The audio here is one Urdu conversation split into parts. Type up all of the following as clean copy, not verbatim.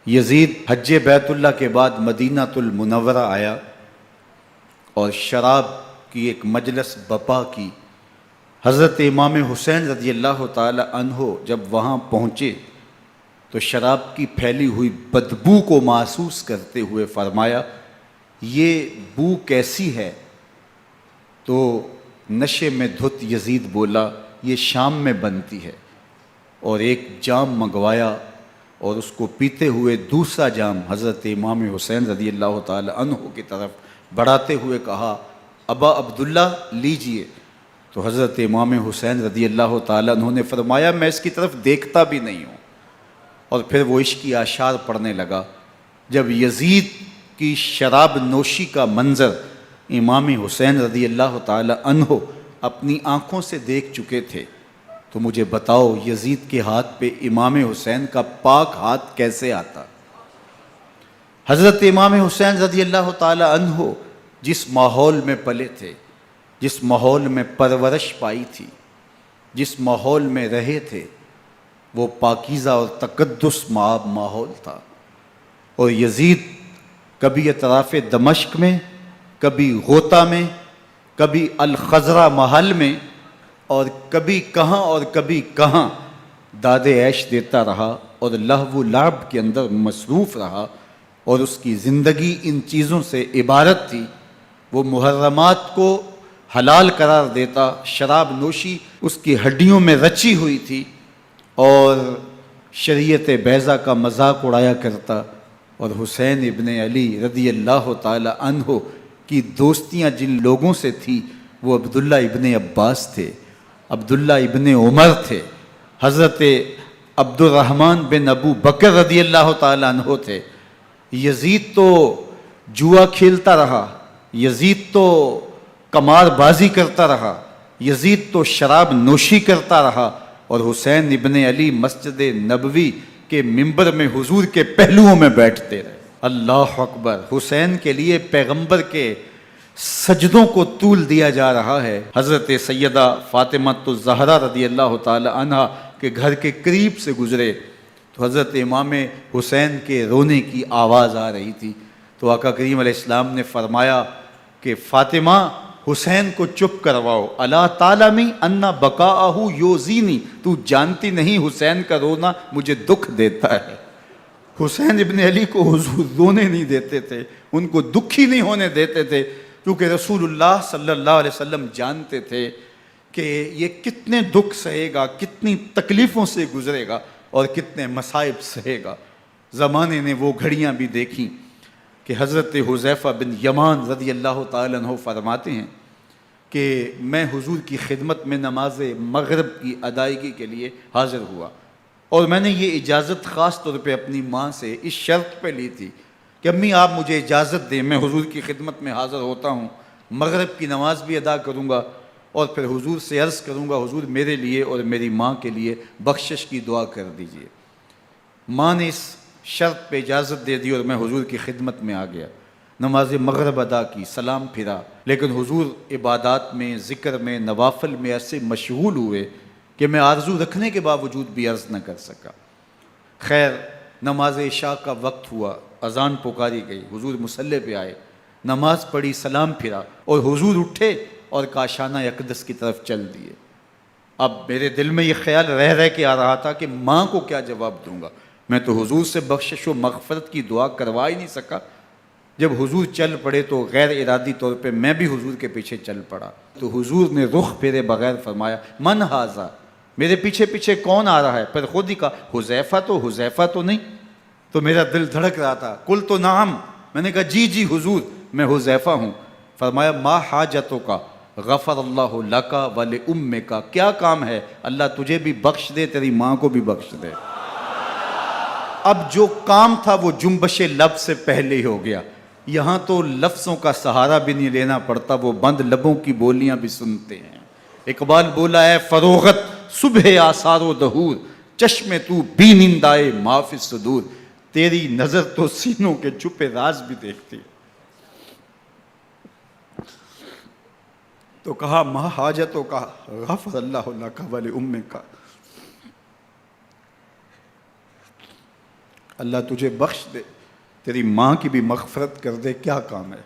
یزید حج بیت اللہ کے بعد مدینہ المنورہ آیا اور شراب کی ایک مجلس بپا کی۔ حضرت امام حسین رضی اللہ تعالی عنہ جب وہاں پہنچے تو شراب کی پھیلی ہوئی بدبو کو محسوس کرتے ہوئے فرمایا، یہ بو کیسی ہے؟ تو نشے میں دھت یزید بولا، یہ شام میں بنتی ہے، اور ایک جام منگوایا اور اس کو پیتے ہوئے دوسرا جام حضرت امام حسین رضی اللہ تعالی عنہ کی طرف بڑھاتے ہوئے کہا، ابا عبداللہ لیجئے۔ تو حضرت امام حسین رضی اللہ تعالی عنہ نے فرمایا، میں اس کی طرف دیکھتا بھی نہیں ہوں، اور پھر وہ عشقی اشعار پڑھنے لگا۔ جب یزید کی شراب نوشی کا منظر امام حسین رضی اللہ تعالی عنہ اپنی آنکھوں سے دیکھ چکے تھے تو مجھے بتاؤ یزید کے ہاتھ پہ امام حسین کا پاک ہاتھ کیسے آتا؟ حضرت امام حسین رضی اللہ تعالی عنہ جس ماحول میں پلے تھے، جس ماحول میں پرورش پائی تھی، جس ماحول میں رہے تھے، وہ پاکیزہ اور تقدس مآب ماحول تھا۔ اور یزید کبھی اطراف دمشق میں، کبھی غوطہ میں، کبھی الخضرہ محل میں، اور کبھی کہاں داد عیش دیتا رہا اور لہو و لعب کے اندر مصروف رہا، اور اس کی زندگی ان چیزوں سے عبارت تھی۔ وہ محرمات کو حلال قرار دیتا، شراب نوشی اس کی ہڈیوں میں رچی ہوئی تھی، اور شریعت بیضا کا مذاق اڑایا کرتا۔ اور حسین ابن علی رضی اللہ تعالی عنہ کی دوستیاں جن لوگوں سے تھی وہ عبداللہ ابن عباس تھے، عبداللہ ابن عمر تھے، حضرت عبد الرحمن بن ابو بکر رضی اللہ تعالی عنہ تھے۔ یزید تو جوا کھیلتا رہا، یزید تو قمار بازی کرتا رہا، یزید تو شراب نوشی کرتا رہا، اور حسین ابن علی مسجد نبوی کے منبر میں حضور کے پہلوؤں میں بیٹھتے رہے۔ اللہ اکبر! حسین کے لیے پیغمبر کے سجدوں کو طول دیا جا رہا ہے۔ حضرت سیدہ فاطمہ الزہرا رضی اللہ تعالی عنہ کے گھر کے قریب سے گزرے تو حضرت امام حسین کے رونے کی آواز آ رہی تھی، تو آقا کریم علیہ السلام نے فرمایا کہ فاطمہ حسین کو چپ کرواؤ، اللہ تعلمی ان بقاءہ یوزینی، تو جانتی نہیں حسین کا رونا مجھے دکھ دیتا ہے۔ حسین ابن علی کو حضور رونے نہیں دیتے تھے، ان کو دکھی نہیں ہونے دیتے تھے، کیونکہ رسول اللہ صلی اللہ علیہ وسلم جانتے تھے کہ یہ کتنے دکھ سہے گا، کتنی تکلیفوں سے گزرے گا اور کتنے مصائب سہے گا۔ زمانے نے وہ گھڑیاں بھی دیکھیں کہ حضرت حذیفہ بن یمان رضی اللہ تعالیٰ عنہ فرماتے ہیں کہ میں حضور کی خدمت میں نماز مغرب کی ادائیگی کے لیے حاضر ہوا، اور میں نے یہ اجازت خاص طور پہ اپنی ماں سے اس شرط پہ لی تھی کہ امی آپ مجھے اجازت دیں، میں حضور کی خدمت میں حاضر ہوتا ہوں، مغرب کی نماز بھی ادا کروں گا، اور پھر حضور سے عرض کروں گا حضور میرے لیے اور میری ماں کے لیے بخشش کی دعا کر دیجئے۔ ماں نے اس شرط پہ اجازت دے دی اور میں حضور کی خدمت میں آ گیا، نماز مغرب ادا کی، سلام پھرا، لیکن حضور عبادات میں، ذکر میں، نوافل میں ایسے مشغول ہوئے کہ میں آرزو رکھنے کے باوجود بھی عرض نہ کر سکا۔ خیر نماز عشاء کا وقت ہوا، اذان پکاری گئی، حضور مصلی پہ آئے، نماز پڑھی، سلام پھرا، اور حضور اٹھے اور کاشانہ اقدس کی طرف چل دیے۔ اب میرے دل میں یہ خیال رہ کے آ رہا تھا کہ ماں کو کیا جواب دوں گا، میں تو حضور سے بخشش و مغفرت کی دعا کروا ہی نہیں سکا۔ جب حضور چل پڑے تو غیر ارادی طور پہ میں بھی حضور کے پیچھے چل پڑا، تو حضور نے رخ پھیرے بغیر فرمایا، من ھذا، میرے پیچھے پیچھے کون آ رہا ہے؟ پھر خود ہی کہا حذیفہ تو نہیں؟ تو میرا دل دھڑک رہا تھا، قلت نعم، میں نے کہا جی حضور میں حذیفہ ہوں۔ فرمایا ما حاجتک غفر اللہ لک ولامک، کیا کام ہے؟ اللہ تجھے بھی بخش دے، تیری ماں کو بھی بخش دے۔ اب جو کام تھا وہ جنبش لب سے پہلے ہی ہو گیا، یہاں تو لفظوں کا سہارا بھی نہیں لینا پڑتا، وہ بند لبوں کی بولیاں بھی سنتے ہیں۔ اقبال بولا ہے فروغت صبح آثار و دہور، چشم تو بینندائے ما فی الصدور، تیری نظر تو سینوں کے چھپے راز بھی دیکھتی ہے۔ تو کہا ما حاجتوں کا غفر اللہ لک ولامک، اللہ تجھے بخش دے، تیری ماں کی بھی مغفرت کر دے، کیا کام ہے؟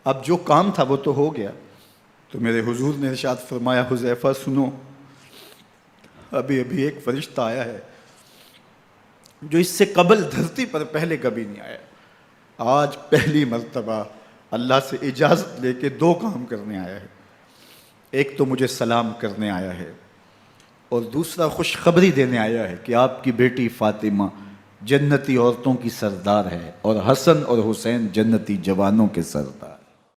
اب جو کام تھا وہ تو ہو گیا۔ تو میرے حضور نے ارشاد فرمایا، حذیفہ سنو، ابھی ابھی ایک فرشتہ آیا ہے جو اس سے قبل دھرتی پر پہلے کبھی نہیں آیا، آج پہلی مرتبہ اللہ سے اجازت لے کے 2 کام کرنے آیا ہے۔ ایک تو مجھے سلام کرنے آیا ہے، اور دوسرا خوشخبری دینے آیا ہے کہ آپ کی بیٹی فاطمہ جنتی عورتوں کی سردار ہے، اور حسن اور حسین جنتی جوانوں کے سردار۔